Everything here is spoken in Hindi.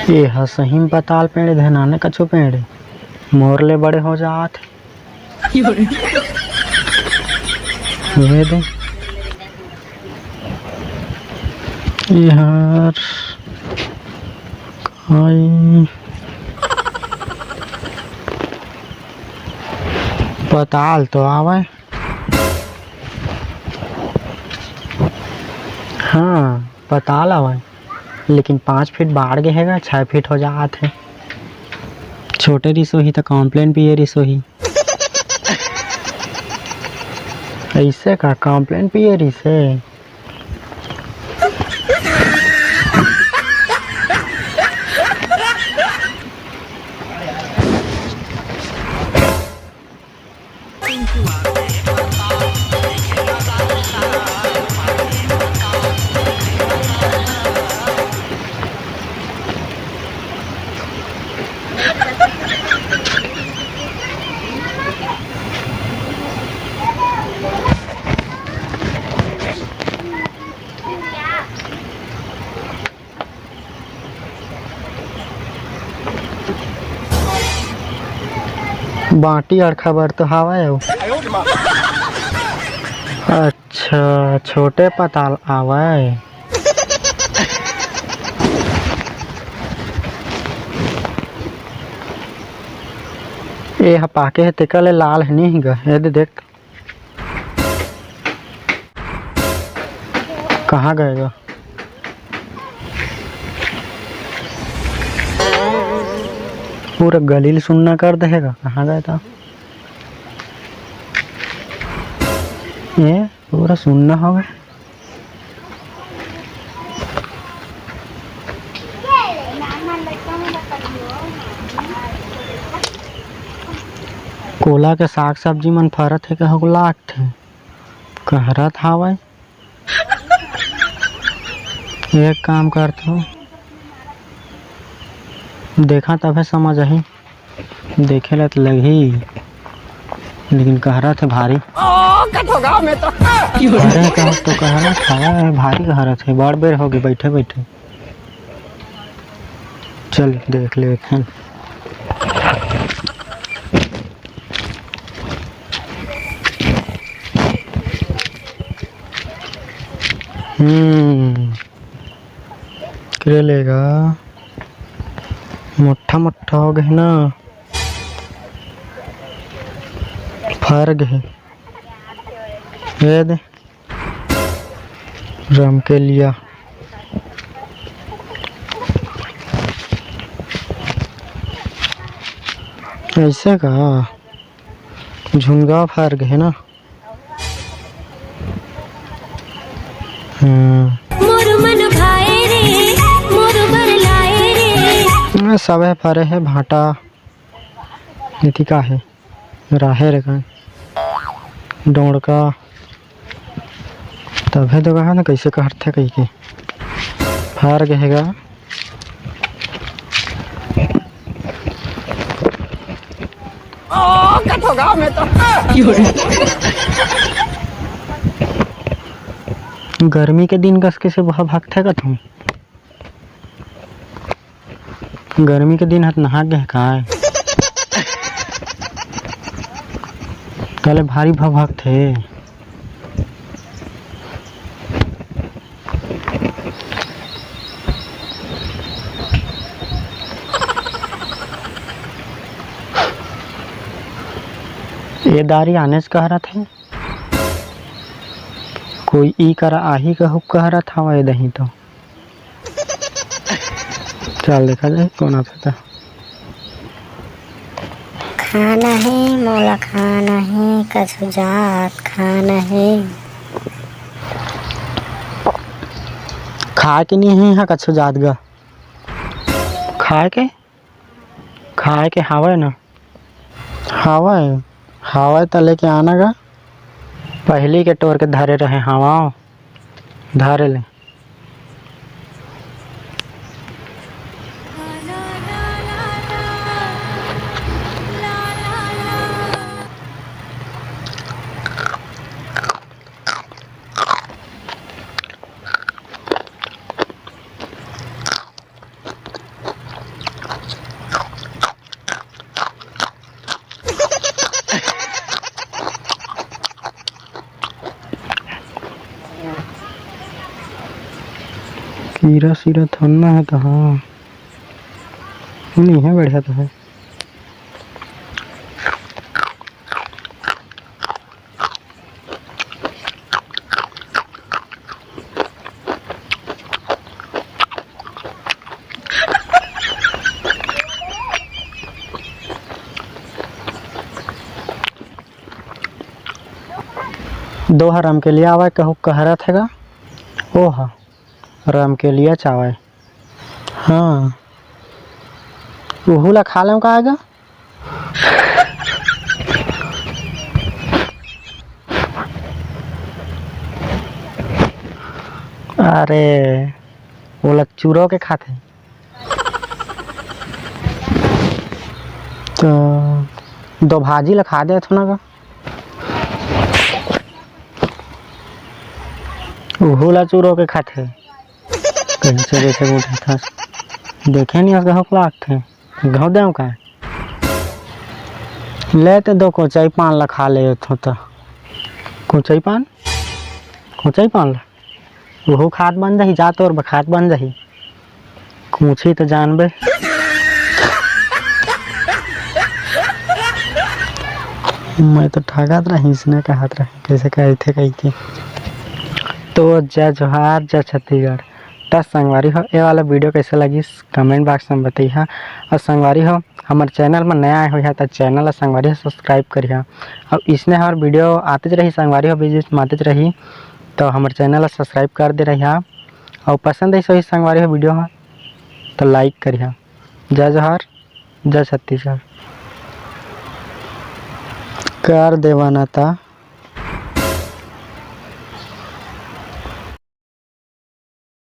ये सही में पताल पेड़ धनाने कछु पेड़ मोरले बड़े हो जात ये दे यार पताल तो आवे। हाँ पताल आवे लेकिन 5 फीट बाढ़ गए हैगा 6 फीट हो जात है। छोटे रिसो ही तो कॉम्प्लेन पिए रिसो ही ऐसे का कॉम्प्लेन पिए रिसे। बाटी और खबर तो हवा है। अच्छा छोटे पताल आवे। ये पाके है तिकले लाल है नहीं गा ये देख कहाँ गएगा। पूरा गलील सुनना कर देगा कहाँ गया था ये पूरा सुनना होगा। कोला के साग सब्जी मन फरत है कहू लाट थे कहरत हवा। एक काम करता हूँ देखा तब समझ आई देखे ला तो लगी लेकिन कहरा थे भारी में तो कहरा था भारी कहरा थे बार बेर हो गए बैठे बैठे। चल देख ले हैं। करे लेगा मोटा मोटा हो गए ना फर गए ये दे रम के लिया ऐसे का झुंगा फर गए ना। सब है फरे है भाटा नीति का है राहे रे का डोड़ का तब है तो कहा ना कैसे कहते कही के फार गएगा। में तो गर्मी के दिन कस के से वह भागता का तुम गर्मी के दिन हाथ नहा गए का कल भारी भग थे। ये दारी आने से कह रहा था कोई ई करा आही का हुक कह रहा था वह दही तो चल देखा जाए कौन आता। खाना है मोला खाना है कछु जात खाना है खाए के नहीं है यहाँ कछु जात गा खाए के हवा ना हवा तो लेके आना गा पहली के टोर के धरे रहे हवा धरे ले। सीरा सीरा थोड़ा है तो हाँ नहीं है बढ़िया तो है। दो हराम के लिए आवा कहू कहरा थेगा ओ हाँ राम के लिए चावल हाँ उहुला खा लें का आएगा। अरे वो लोग चूरो के खाते तो दो भाजी ला खा दे ना का उहुला चूरो के खाते कहीं से जैसे उठा था देखे नहीं गहू लागते घाव दे का लेते दो कोचाई पान ला खा ले तो कोचाई पान ला वो खाद बन जाही जा तोर खाद बन जाही पूछी तो जानबे। मैं तो ठगत रही इसने कहत रही कैसे कहे थे कही के तो जय जोहार जय छत्तीसगढ़। तो संगवारी हो ये वाला वीडियो कैसे लगी कमेंट बॉक्स में बताइए और संगवारी हो हमारे चैनल में नया आए हो तो चैनल संगवारी सब्सक्राइब करिए और इसने हर वीडियो आते रही संगवारी हो बीच में आते रही तो हमारे चैनल सब्सक्राइब कर दे रही और पसंद है सही संगवारी हो वीडियो तो लाइक करिए। जय जोहार जय छत्तीसगढ़ कर देवाना था।